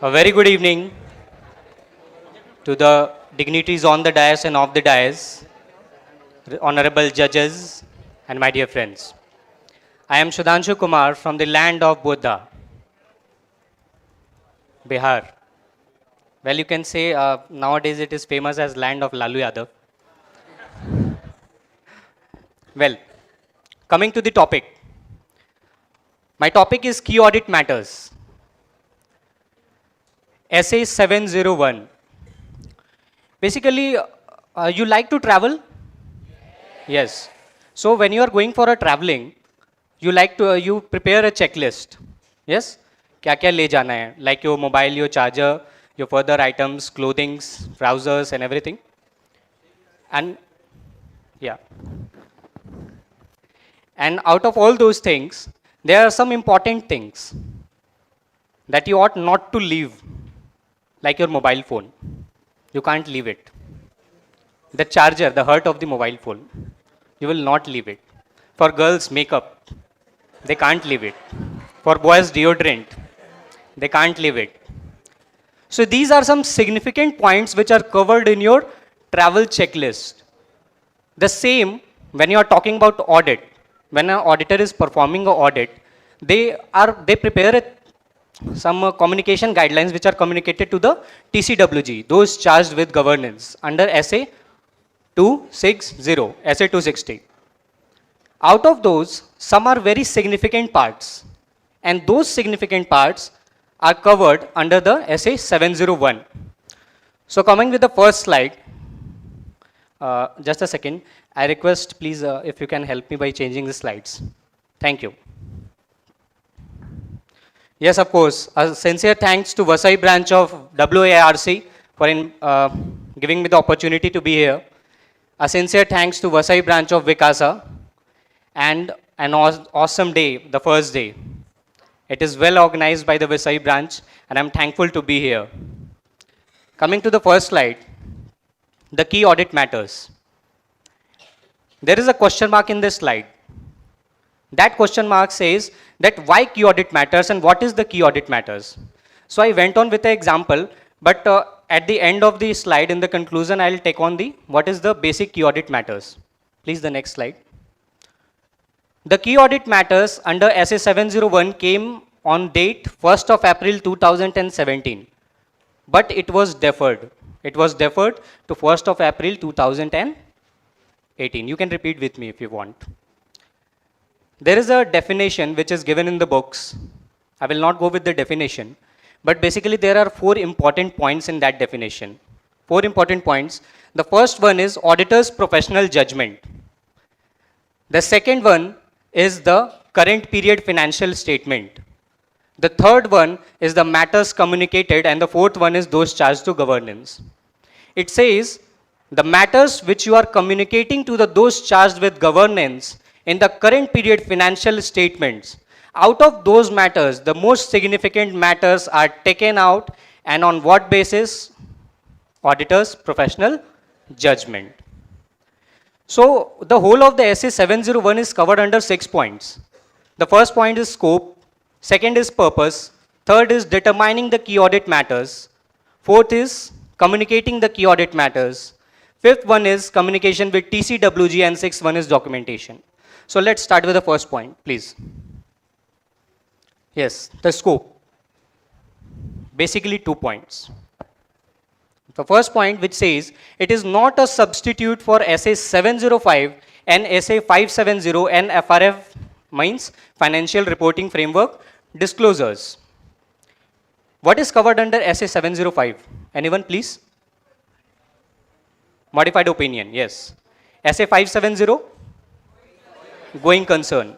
A very good evening to the dignitaries on the dais and off the dais, honorable judges, and my dear friends. I am Sudhanshu Kumar from the land of Buddha, Bihar. Well, you can say nowadays it is famous as land of Lalu Yadav. Well, coming to the topic. My topic is key audit matters. SA 701. Basically, you like to travel? Yes. So when you are going for a traveling, you prepare a checklist. Yes? क्या क्या ले जाना है? Like your mobile, your charger, your further items, clothings, trousers, and everything. And yeah. And out of all those things, there are some important things that you ought not to leave, like your mobile phone. You can't leave it. The charger, the heart of the mobile phone, you will not leave it. For girls, makeup, they can't leave it. For boys, deodorant, they can't leave it. So these are some significant points which are covered in your travel checklist. The same when you are talking about audit. When an auditor is performing an audit, they prepare some communication guidelines which are communicated to the TCWG, those charged with governance under SA 260, SA 260. Out of those, some are very significant parts, and those significant parts are covered under the SA 701. So coming with the first slide, just a second, I request please if you can help me by changing the slides. Thank you. Yes, of course. A sincere thanks to Vasai branch of WARC for giving me the opportunity to be here. A sincere thanks to Vasai branch of Vikasa, and an awesome day, the first day. It is well organized by the Vasai branch, and I'm thankful to be here. Coming to the first slide, the key audit matters. There is a question mark in this slide. That question mark says that why key audit matters and what is the key audit matters. So I went on with an example, but at the end of the slide, in the conclusion, I'll take on what is the basic key audit matters. Please, the next slide. The key audit matters under SA 701 came on date 1st of April 2017, but it was deferred. It was deferred to 1st of April 2018. You can repeat with me if you want. There is a definition which is given in the books. I will not go with the definition, but basically there are 4 important points in that definition. 4 important points. The first one is auditor's professional judgment. The second one is the current period financial statement. The third one is the matters communicated, and the fourth one is those charged to governance. It says the matters which you are communicating to those charged with governance in the current period financial statements. Out of those matters, the most significant matters are taken out, and on what basis? Auditor's professional judgment. So the whole of the SA 701 is covered under 6 points. The first point is scope, second is purpose, third is determining the key audit matters, fourth is communicating the key audit matters, fifth one is communication with TCWG, and sixth one is documentation. So let's start with the first point, please. Yes, the scope. Basically 2 points. The first point which says it is not a substitute for SA 705 and SA 570 and FRF means Financial Reporting Framework disclosures. What is covered under SA 705? Anyone please? Modified opinion, yes. SA 570? Going concern.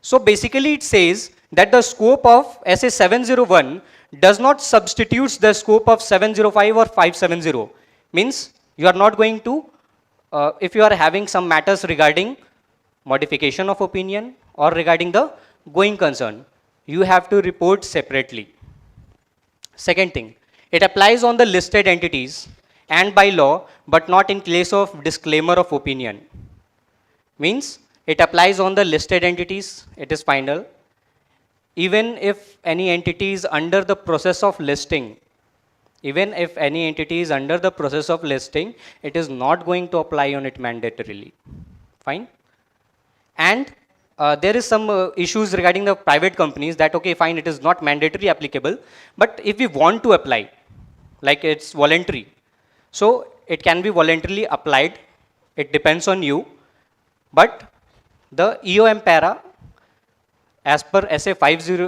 So basically it says that the scope of SA 701 does not substitute the scope of 705 or 570. Means you are not going to, if you are having some matters regarding modification of opinion or regarding the going concern, you have to report separately. Second thing, it applies on the listed entities and by law, but not in case of disclaimer of opinion. Means it applies on the listed entities, it is final, even if any entity is under the process of listing, even if any entity is under the process of listing, it is not going to apply on it mandatorily. Fine. And there is some issues regarding the private companies that, okay, fine, it is not mandatory applicable, but if we want to apply, like it's voluntary, so it can be voluntarily applied. It depends on you, but the EOM para as per SA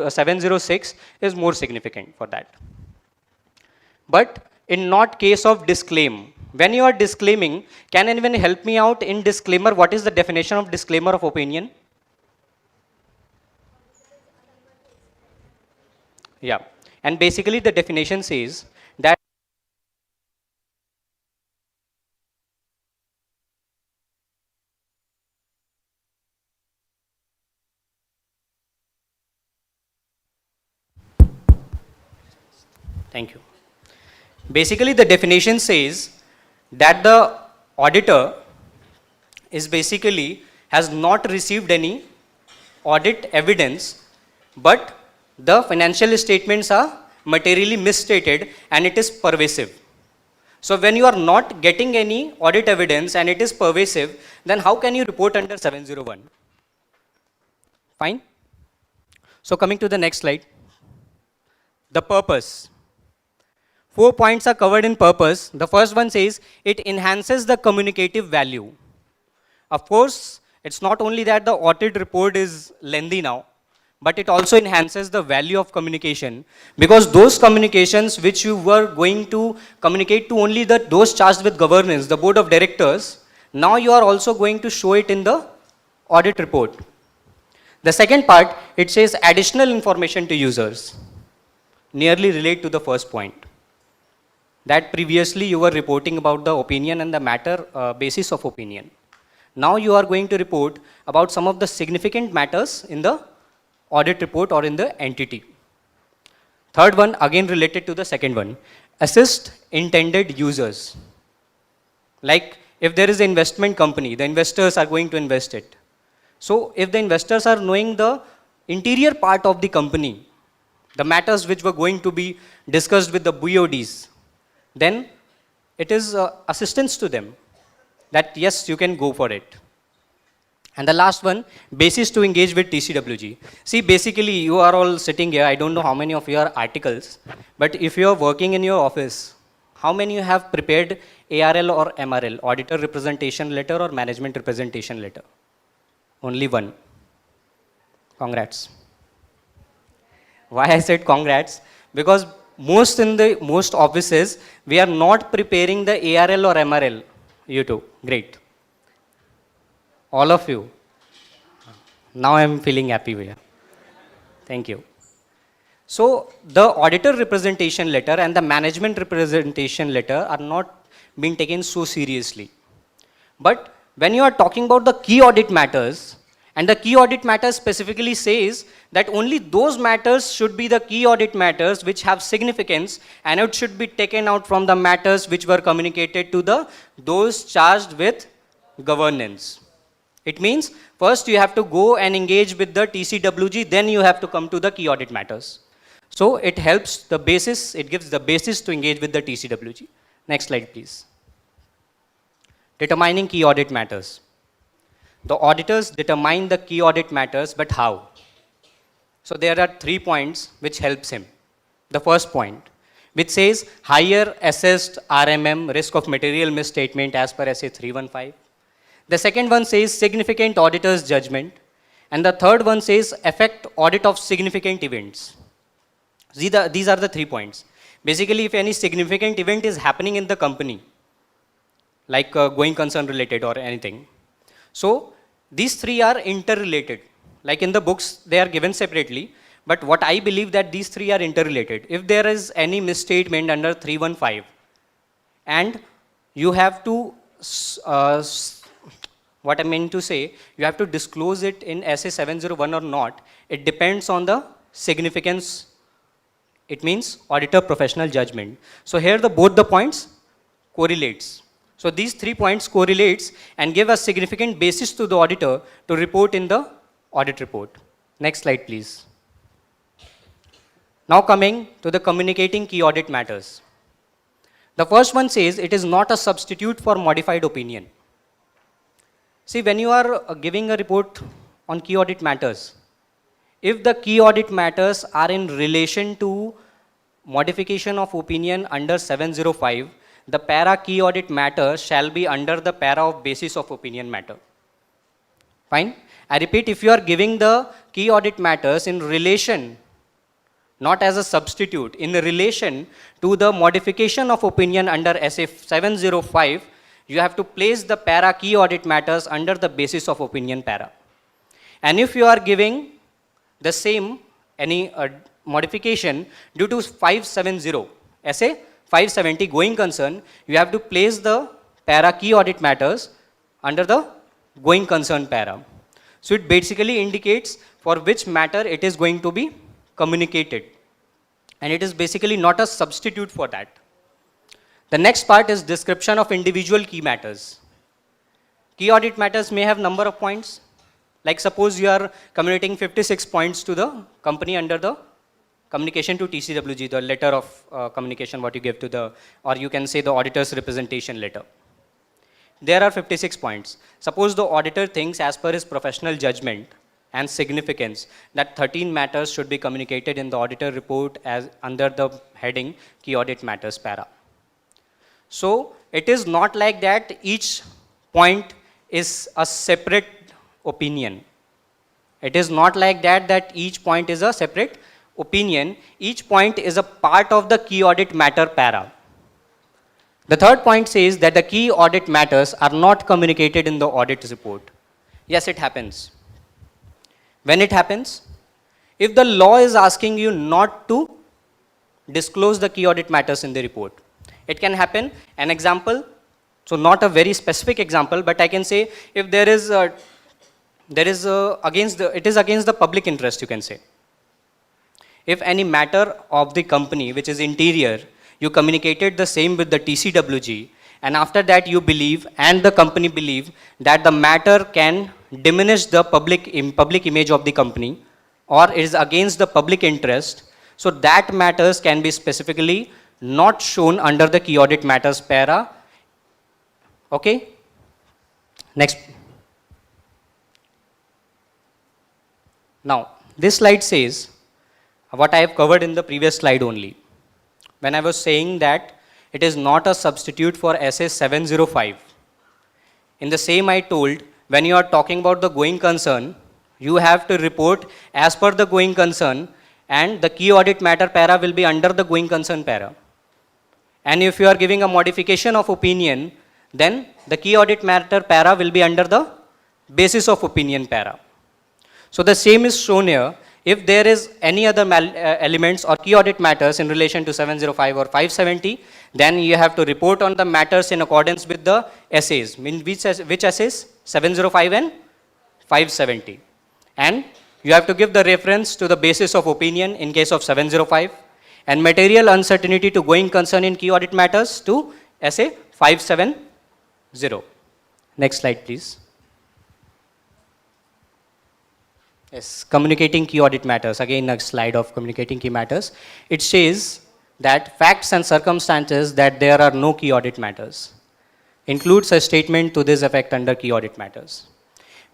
706 is more significant for that. But in not case of disclaim, when you are disclaiming, can anyone help me out in disclaimer? What is the definition of disclaimer of opinion? Yeah, and basically the definition says that thank you. Basically, the definition says that the auditor is basically has not received any audit evidence, but the financial statements are materially misstated and it is pervasive. So when you are not getting any audit evidence and it is pervasive, then how can you report under 701? Fine. So coming to the next slide, the purpose. 4 points are covered in purpose. The first one says it enhances the communicative value. Of course, it's not only that the audit report is lengthy now, but it also enhances the value of communication, because those communications which you were going to communicate to only those charged with governance, the board of directors, now you are also going to show it in the audit report. The second part, it says additional information to users, nearly relate to the first point. That previously you were reporting about the opinion and the matter basis of opinion. Now you are going to report about some of the significant matters in the audit report or in the entity. Third one, again related to the second one, assist intended users. Like if there is an investment company, the investors are going to invest it. So if the investors are knowing the interior part of the company, the matters which were going to be discussed with the BODs, then it is assistance to them that yes, you can go for it. And the last one, basis to engage with TCWG. See, basically you are all sitting here, I don't know how many of you are articles, but if you are working in your office, how many you have prepared ARL or MRL, auditor representation letter or management representation letter? Only one. Congrats. Why I said congrats? Because most offices, we are not preparing the ARL or MRL. You too. Great. All of you. Now I am feeling happy here. Thank you. So the auditor representation letter and the management representation letter are not being taken so seriously. But when you are talking about the key audit matters, and the key audit matters specifically says that only those matters should be the key audit matters which have significance, and it should be taken out from the matters which were communicated to those charged with governance. It means first you have to go and engage with the TCWG, then you have to come to the key audit matters. So it helps the basis, it gives the basis to engage with the TCWG. Next slide, please. Determining key audit matters. The auditors determine the key audit matters, but how? So there are 3 points which helps him. The first point, which says higher assessed RMM, risk of material misstatement as per SA 315. The second one says significant auditor's judgment. And the third one says effect audit of significant events. These are the 3 points. Basically, if any significant event is happening in the company, like going concern related or anything, so these 3 are interrelated. Like in the books, they are given separately, but what I believe that these 3 are interrelated. If there is any misstatement under 315, and you have to, what I mean to say, you have to disclose it in SA 701 or not, it depends on the significance. It means auditor professional judgment. So here both the points correlates. So these 3 points correlates and give a significant basis to the auditor to report in the audit report. Next slide, please. Now coming to the communicating key audit matters. The first one says it is not a substitute for modified opinion. See, when you are giving a report on key audit matters, if the key audit matters are in relation to modification of opinion under 705, the para key audit matter shall be under the para of basis of opinion matter. Fine? I repeat, if you are giving the key audit matters in relation, not as a substitute, in relation to the modification of opinion under SA 705, you have to place the para key audit matters under the basis of opinion para. And if you are giving the same, any modification due to 570, SA 570 going concern, you have to place the para key audit matters under the going concern para. So it basically indicates for which matter it is going to be communicated. And it is basically not a substitute for that. The next part is description of individual key matters. Key audit matters may have number of points. Like suppose you are communicating 56 points to the company under the communication to TCWG, the letter of communication what you give to the, or you can say the auditor's representation letter. There are 56 points. Suppose the auditor thinks as per his professional judgment and significance that 13 matters should be communicated in the auditor report as under the heading key audit matters para. So it is not like that each point is a separate opinion. It is not like that each point is a separate opinion. Each point is a part of the key audit matter para. The third point says that the key audit matters are not communicated in the audit report. Yes, it happens. When it happens? If the law is asking you not to disclose the key audit matters in the report. It can happen. An example, so not a very specific example, but I can say if it is against the public interest, you can say. If any matter of the company, which is interior, you communicated the same with the TCWG, and after that you believe, and the company believe, that the matter can diminish the public image of the company, or it is against the public interest, so that matters can be specifically not shown under the key audit matters para. Okay? Next. Now, this slide says what I have covered in the previous slide only. When I was saying that it is not a substitute for SA 705. In the same I told, when you are talking about the going concern, you have to report as per the going concern, and the key audit matter para will be under the going concern para. And if you are giving a modification of opinion, then the key audit matter para will be under the basis of opinion para. So the same is shown here. If there is any other elements or key audit matters in relation to 705 or 570, then you have to report on the matters in accordance with the essays. Which essays? 705 and 570. And you have to give the reference to the basis of opinion in case of 705, and material uncertainty to going concern in key audit matters to SA 570. Next slide, please. Yes, communicating key audit matters. Again, a slide of communicating key matters. It says that facts and circumstances that there are no key audit matters includes a statement to this effect under key audit matters.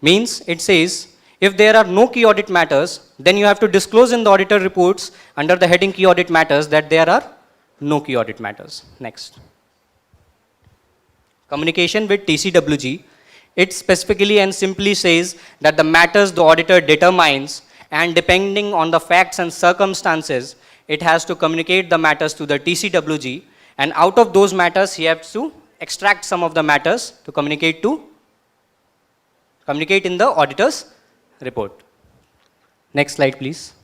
Means it says if there are no key audit matters, then you have to disclose in the auditor reports under the heading key audit matters that there are no key audit matters. Next. Communication with TCWG. It specifically and simply says that the matters the auditor determines, and depending on the facts and circumstances, it has to communicate the matters to the TCWG, and out of those matters he has to extract some of the matters to communicate in the auditor's report. Next slide, please.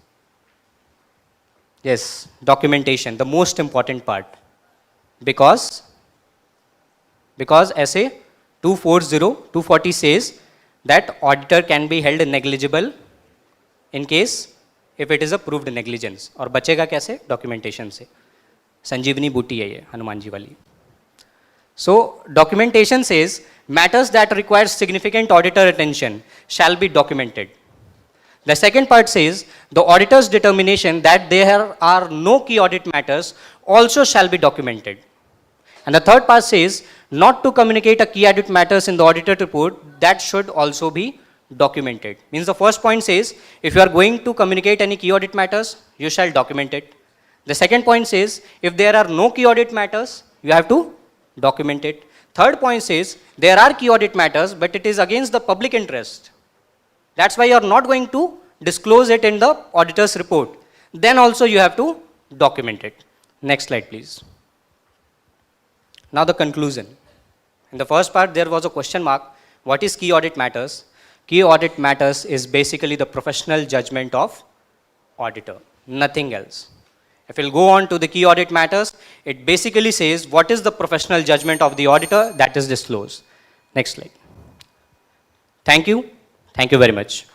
Yes, documentation, the most important part, because SA 240 says that auditor can be held negligible in case if it is a proved negligence. और बचेगा कैसे? Documentation से. संजीवनी बूटी है ये हनुमान जी वाली. So documentation says matters that require significant auditor attention shall be documented. The second part says the auditor's determination that there are no key audit matters also shall be documented. And the third part says not to communicate a key audit matters in the auditor report, that should also be documented. Means the first point says if you are going to communicate any key audit matters, you shall document it. The second point says if there are no key audit matters, you have to document it. Third point says there are key audit matters, but it is against the public interest. That's why you are not going to disclose it in the auditor's report. Then also you have to document it. Next slide, please. Now the conclusion. In the first part, there was a question mark. What is key audit matters? Key audit matters is basically the professional judgment of auditor, nothing else. If we'll go on to the key audit matters, it basically says what is the professional judgment of the auditor that is disclosed. Next slide. Thank you. Thank you very much.